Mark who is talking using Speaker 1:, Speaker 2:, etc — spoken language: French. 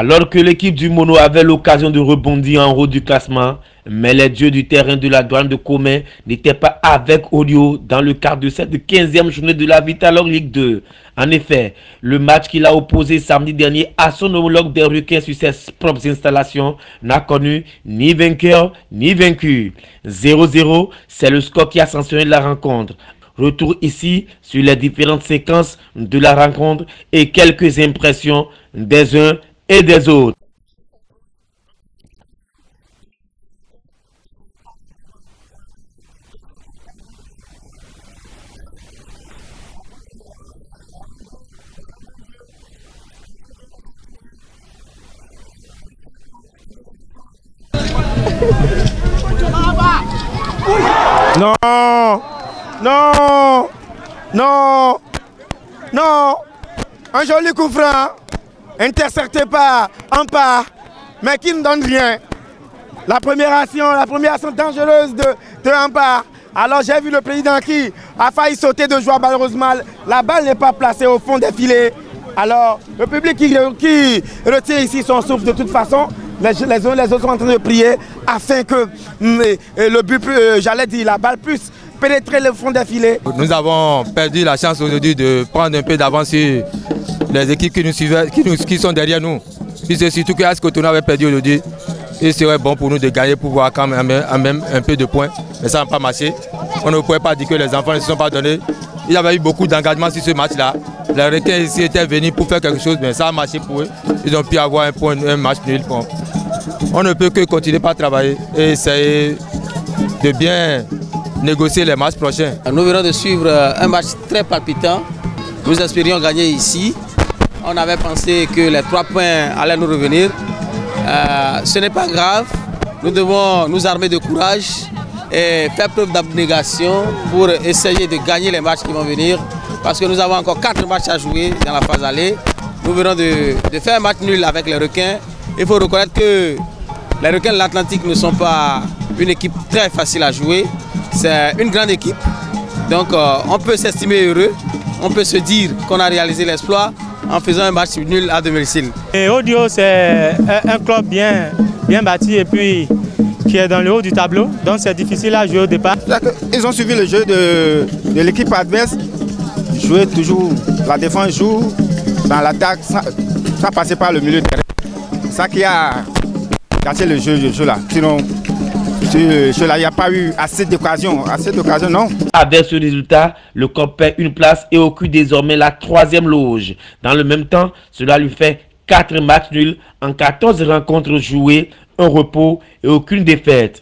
Speaker 1: Alors que l'équipe du Mono avait l'occasion de rebondir en haut du classement, mais les dieux du terrain de la douane de Commet n'étaient pas avec Odio dans le cadre de cette 15e journée de la Vitalog Ligue 2. En effet, le match qu'il a opposé samedi dernier à son homologue des Requins sur ses propres installations n'a connu ni vainqueur ni vaincu. 0-0, c'est le score qui a sanctionné la rencontre. Retour ici sur les différentes séquences de la rencontre et quelques impressions des uns et des autres.
Speaker 2: Non, non, non, non. Un joli coup franc, intercepté par Ampa, mais qui ne donne rien. La première action dangereuse de Ampa. Alors j'ai vu le président qui a failli sauter de joie, malheureusement. La balle n'est pas placée au fond des filets. Alors le public qui retire ici son souffle de toute façon. Les autres sont en train de prier afin que le but, j'allais dire, la balle puisse pénétrer le fond des filets.
Speaker 3: Nous avons perdu la chance aujourd'hui de prendre un peu d'avance sur les équipes qui nous suivaient, qui sont derrière nous. C'est surtout que Ascotonou avait perdu aujourd'hui. Il serait bon pour nous de gagner pour voir quand même un peu de points. Mais ça n'a pas marché. On ne pouvait pas dire que les enfants ne se sont pas donnés. Il y avait eu beaucoup d'engagement sur ce match-là. Les Requins ici étaient venus pour faire quelque chose, mais ça a marché pour eux. Ils ont pu avoir un match nul. On ne peut que continuer par travailler et essayer de bien négocier les matchs prochains.
Speaker 4: Nous venons de suivre un match très palpitant. Nous espérions gagner ici. On avait pensé que les 3 points allaient nous revenir. Ce n'est pas grave. Nous devons nous armer de courage et faire preuve d'abnégation pour essayer de gagner les matchs qui vont venir. Parce que nous avons encore 4 matchs à jouer dans la phase aller. Nous venons de faire un match nul avec les Requins. Il faut reconnaître que les Requins de l'Atlantique ne sont pas une équipe très facile à jouer. C'est une grande équipe. Donc on peut s'estimer heureux. On peut se dire qu'on a réalisé l'exploit en faisant un match nul à domicile.
Speaker 5: Et Odio, c'est un club bien bâti et puis qui est dans le haut du tableau. Donc c'est difficile à jouer au départ.
Speaker 2: Ils ont suivi le jeu de l'équipe adverse. Jouer toujours, la défense joue dans l'attaque, ça passait par le milieu de terrain. C'est ça qui a cassé le jeu là. Sinon, il n'y a pas eu assez d'occasions, non.
Speaker 1: Avec ce résultat, le club perd une place et occupe désormais la 3e loge. Dans le même temps, cela lui fait 4 matchs nuls en 14 rencontres jouées, un repos et aucune défaite.